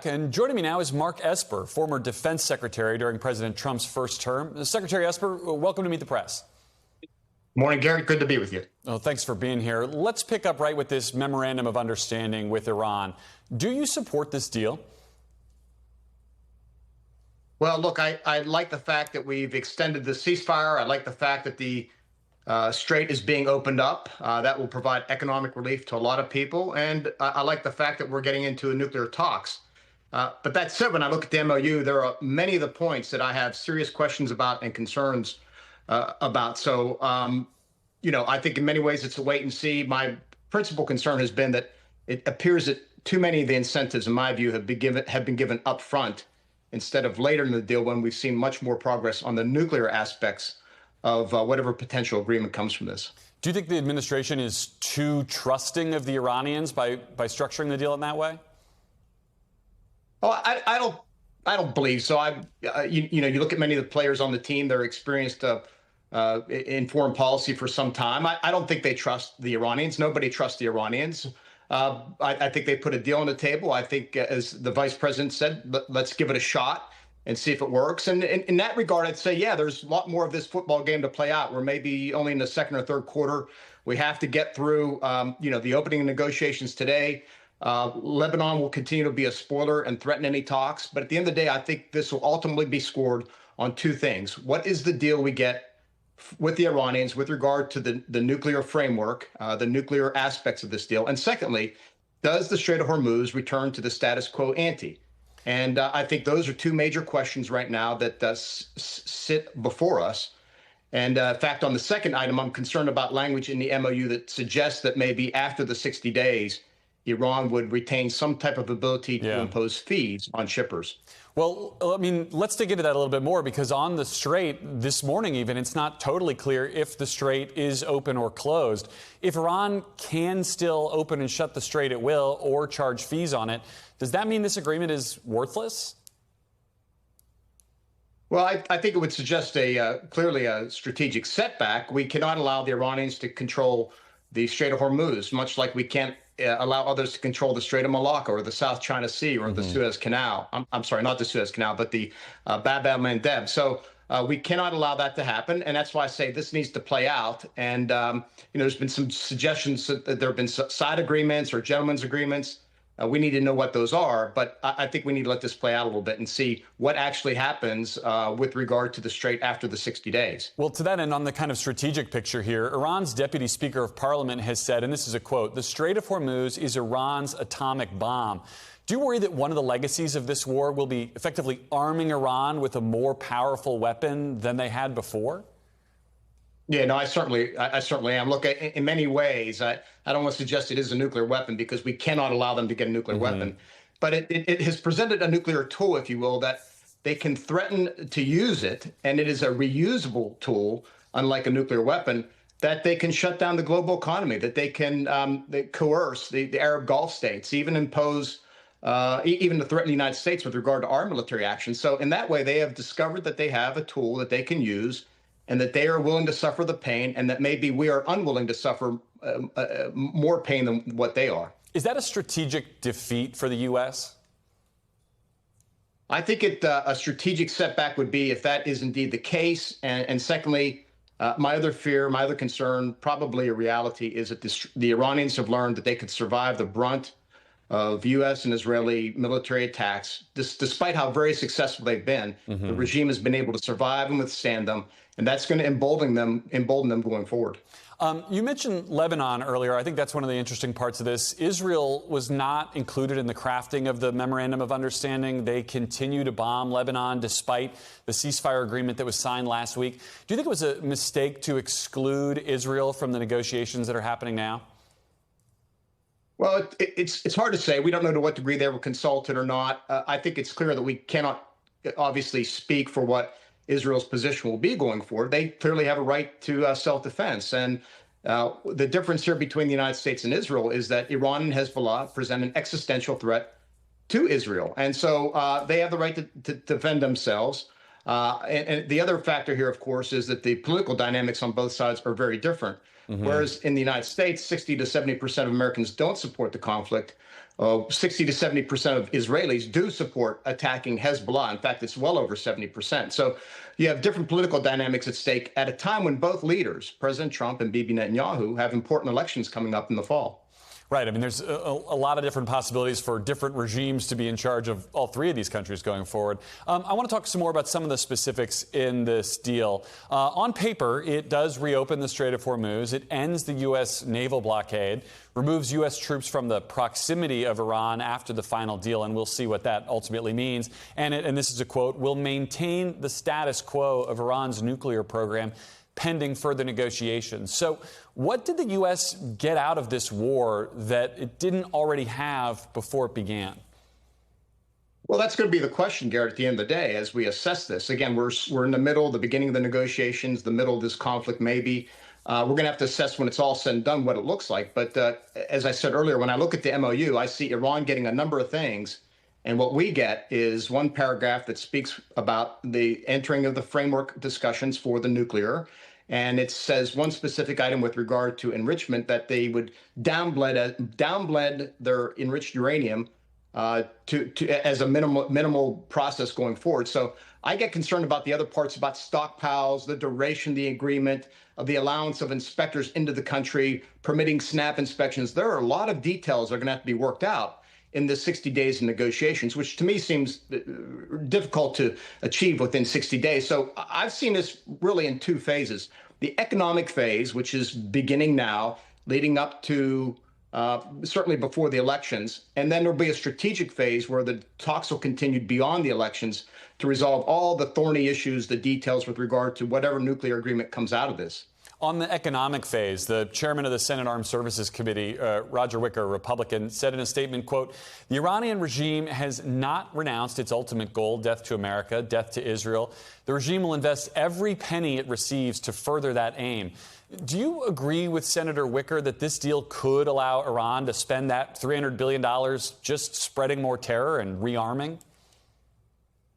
back. And joining me now is Mark Esper, former defense secretary during President Trump's first term. Secretary Esper, welcome to Meet the Press. Morning, Gary. Good to be with you. Oh, thanks for being here. Let's pick up right with this memorandum of understanding with Iran. Do you support this deal? Well, look, I like the fact that we've extended the ceasefire. I like the fact that the Strait is being opened up. That will provide economic relief to a lot of people. And I like the fact that we're getting into nuclear talks. But that said, when I look at the MOU, there are many of the points that I have serious questions about and concerns about. So, I think in many ways it's a wait and see. My principal concern has been that it appears that too many of the incentives, in my view, have been given up front instead of later in the deal when we've seen much more progress on the nuclear aspects of whatever potential agreement comes from this. Do you think the administration is too trusting of the Iranians by structuring the deal in that way? Oh, I don't believe so. You look at many of the players on the team; they're experienced in foreign policy for some time. I don't think they trust the Iranians. Nobody trusts the Iranians. I think they put a deal on the table. I think, as the vice president said, let's give it a shot and see if it works. And in that regard, I'd say, yeah, there's a lot more of this football game to play out. We're maybe only in the second or third quarter. We have to get through, the opening negotiations today. Lebanon will continue to be a spoiler and threaten any talks. But at the end of the day, I think this will ultimately be scored on two things. What is the deal we get with the Iranians with regard to the nuclear framework, the nuclear aspects of this deal? And secondly, does the Strait of Hormuz return to the status quo ante? And I think those are two major questions right now that sit before us. And in fact, on the second item, I'm concerned about language in the MOU that suggests that maybe after the 60 days, Iran would retain some type of ability to impose fees on shippers. Well, I mean, let's dig into that a little bit more, because on the Strait this morning, even, it's not totally clear if the Strait is open or closed. If Iran can still open and shut the Strait at will or charge fees on it, does that mean this agreement is worthless? Well, I think it would suggest clearly a strategic setback. We cannot allow the Iranians to control the Strait of Hormuz, much like we can't allow others to control the Strait of Malacca or the South China Sea or the Suez Canal. I'm sorry, not the Suez Canal, but the Bab el-Mandeb. So we cannot allow that to happen. And that's why I say this needs to play out. And, there's been some suggestions that there have been side agreements or gentlemen's agreements. We need to know what those are, but I think we need to let this play out a little bit and see what actually happens with regard to the Strait after the 60 days. Well, to that end, on the kind of strategic picture here, Iran's deputy speaker of parliament has said, and this is a quote, "The Strait of Hormuz is Iran's atomic bomb." Do you worry that one of the legacies of this war will be effectively arming Iran with a more powerful weapon than they had before? Yeah, no, I certainly am. Look, in many ways, I don't want to suggest it is a nuclear weapon because we cannot allow them to get a nuclear weapon. But it has presented a nuclear tool, if you will, that they can threaten to use it. And it is a reusable tool, unlike a nuclear weapon, that they can shut down the global economy, that they can coerce the Arab Gulf states, even impose, even to threaten the United States with regard to our military action. So in that way, they have discovered that they have a tool that they can use, and that they are willing to suffer the pain, and that maybe we are unwilling to suffer more pain than what they are. Is that a strategic defeat for the U.S.? I think a strategic setback would be if that is indeed the case. And secondly, my other fear, my other concern, probably a reality, is that the Iranians have learned that they could survive the brunt of U.S. and Israeli military attacks, despite how very successful they've been. The regime has been able to survive and withstand them, and that's going to embolden them going forward. You mentioned Lebanon earlier. I think that's one of the interesting parts of this. Israel was not included in the crafting of the memorandum of understanding. They continue to bomb Lebanon despite the ceasefire agreement that was signed last week. Do you think it was a mistake to exclude Israel from the negotiations that are happening now? Well, it's hard to say. We don't know to what degree they were consulted or not. I think it's clear that we cannot obviously speak for what Israel's position will be going forward. They clearly have a right to self-defense. And the difference here between the United States and Israel is that Iran and Hezbollah present an existential threat to Israel. And so they have the right to defend themselves. And the other factor here, of course, is that the political dynamics on both sides are very different. Whereas in the United States, 60 to 70% of Americans don't support the conflict. 60 to 70% of Israelis do support attacking Hezbollah. In fact, it's well over 70%. So you have different political dynamics at stake at a time when both leaders, President Trump and Bibi Netanyahu, have important elections coming up in the fall. Right. I mean, there's a lot of different possibilities for different regimes to be in charge of all three of these countries going forward. I want to talk some more about some of the specifics in this deal. On paper, it does reopen the Strait of Hormuz. It ends the U.S. naval blockade, removes U.S. troops from the proximity of Iran after the final deal, and we'll see what that ultimately means. And this is a quote, will maintain the status quo of Iran's nuclear program pending further negotiations. So what did the U.S. get out of this war that it didn't already have before it began? Well, that's going to be the question, Garrett, at the end of the day, as we assess this. Again, we're in the middle, the beginning of the negotiations, the middle of this conflict, maybe. We're going to have to assess when it's all said and done what it looks like. But as I said earlier, when I look at the MOU, I see Iran getting a number of things. And what we get is one paragraph that speaks about the entering of the framework discussions for the nuclear. And it says one specific item with regard to enrichment, that they would downblend their enriched uranium as a minimal process going forward. So I get concerned about the other parts, about stockpiles, the duration of the agreement, of the allowance of inspectors into the country, permitting SNAP inspections. There are a lot of details that are going to have to be worked out in the 60 days of negotiations, which to me seems difficult to achieve within 60 days. So I've seen this really in two phases. The economic phase, which is beginning now, leading up to certainly before the elections. And then there'll be a strategic phase where the talks will continue beyond the elections to resolve all the thorny issues, the details with regard to whatever nuclear agreement comes out of this. On the economic phase, the chairman of the Senate Armed Services Committee, Roger Wicker, a Republican, said in a statement, quote, the Iranian regime has not renounced its ultimate goal, death to America, death to Israel. The regime will invest every penny it receives to further that aim. Do you agree with Senator Wicker that this deal could allow Iran to spend that $300 billion just spreading more terror and rearming?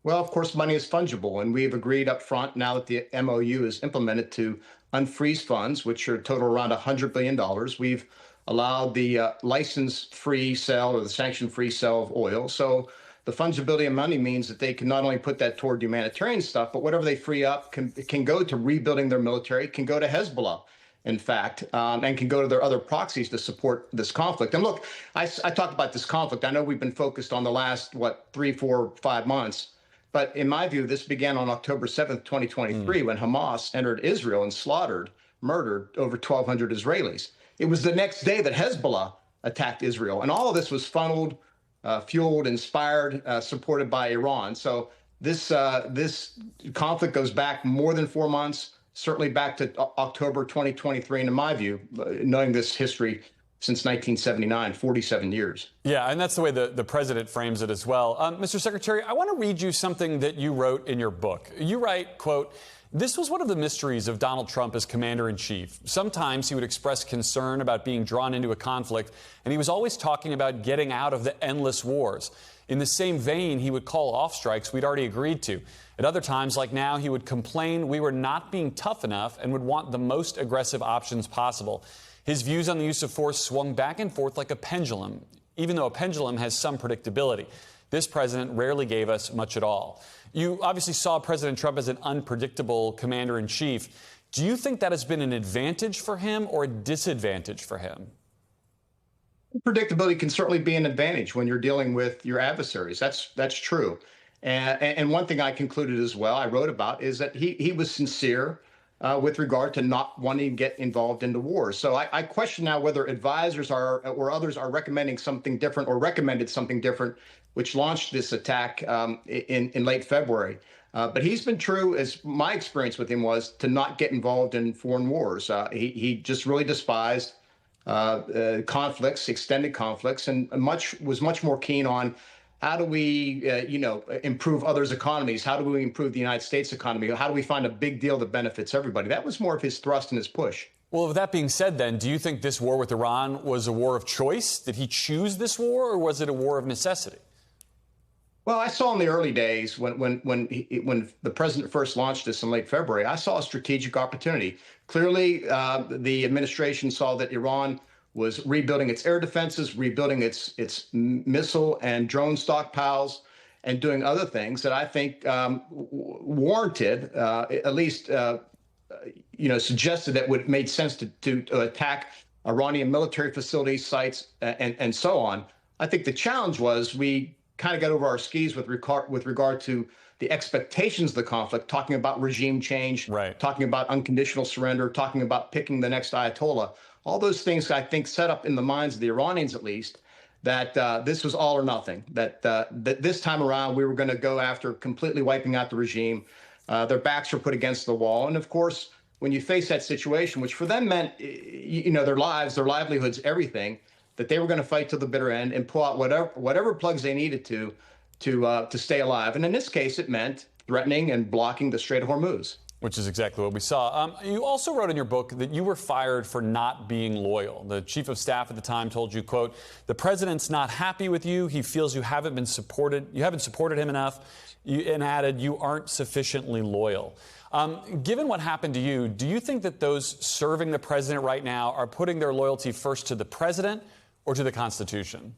Well, of course, money is fungible, and we've agreed up front now that the MOU is implemented to unfreeze funds, which are total around $100 billion. We've allowed the license-free sale or the sanction-free sale of oil. So the fungibility of money means that they can not only put that toward humanitarian stuff, but whatever they free up can go to rebuilding their military, can go to Hezbollah, in fact, and can go to their other proxies to support this conflict. And look, I talked about this conflict. I know we've been focused on the last, 3, 4, 5 months. But in my view, this began on October 7th, 2023, when Hamas entered Israel and murdered over 1,200 Israelis. It was the next day that Hezbollah attacked Israel. And all of this was funneled, fueled, inspired, supported by Iran. So this conflict goes back more than 4 months, certainly back to October 2023. And in my view, knowing this history since 1979, 47 years. Yeah, and that's the way the president frames it as well. Mr. Secretary, I want to read you something that you wrote in your book. You write, quote, this was one of the mysteries of Donald Trump as commander-in-chief. Sometimes he would express concern about being drawn into a conflict, and he was always talking about getting out of the endless wars. In the same vein, he would call off strikes we'd already agreed to. At other times, like now, he would complain we were not being tough enough and would want the most aggressive options possible. His views on the use of force swung back and forth like a pendulum, even though a pendulum has some predictability. This president rarely gave us much at all. You obviously saw President Trump as an unpredictable commander-in-chief. Do you think that has been an advantage for him or a disadvantage for him? Predictability can certainly be an advantage when you're dealing with your adversaries. That's true. And one thing I concluded as well, I wrote about, is that he was sincere with regard to not wanting to get involved in the war. So I question now whether advisors or others are recommending something different or recommended something different, which launched this attack in late February. But he's been true, as my experience with him was, to not get involved in foreign wars. He just really despised conflicts, extended conflicts, and was much more keen on how do we, improve others' economies? How do we improve the United States economy? How do we find a big deal that benefits everybody? That was more of his thrust and his push. Well, with that being said, then, do you think this war with Iran was a war of choice? Did he choose this war, or was it a war of necessity? Well, I saw in the early days when the president first launched this in late February, I saw a strategic opportunity. Clearly, the administration saw that Iran was rebuilding its air defenses, rebuilding its missile and drone stockpiles, and doing other things that I think warranted, at least suggested that would made sense to attack Iranian military facilities, sites, and so on. I think the challenge was we kind of got over our skis with regard to the expectations of the conflict, talking about regime change, right, talking about unconditional surrender, talking about picking the next Ayatollah. All those things, I think, set up in the minds of the Iranians, at least, that this was all or nothing, that this time around we were going to go after completely wiping out the regime. Their backs were put against the wall. And of course, when you face that situation, which for them meant, their lives, their livelihoods, everything, that they were going to fight to the bitter end and pull out whatever plugs they needed to stay alive. And in this case, it meant threatening and blocking the Strait of Hormuz. Which is exactly what we saw. You also wrote in your book that you were fired for not being loyal. The chief of staff at the time told you, quote, "The president's not happy with you. He feels you haven't supported him enough," and added, "You aren't sufficiently loyal." Given what happened to you, do you think that those serving the president right now are putting their loyalty first to the president or to the Constitution?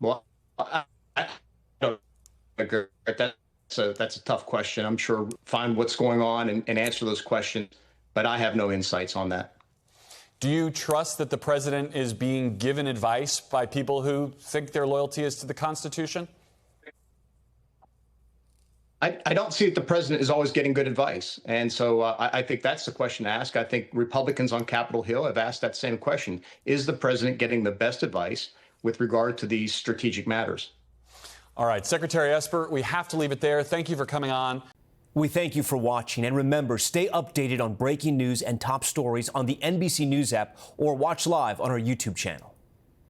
Well, I don't agree. That's a tough question. I'm sure find what's going on and answer those questions, but I have no insights on that. Do you trust that the president is being given advice by people who think their loyalty is to the Constitution? I don't see that the president is always getting good advice. And so I think that's the question to ask. I think Republicans on Capitol Hill have asked that same question. Is the president getting the best advice with regard to these strategic matters? All right, Secretary Esper, we have to leave it there. Thank you for coming on. We thank you for watching. And remember, stay updated on breaking news and top stories on the NBC News app or watch live on our YouTube channel.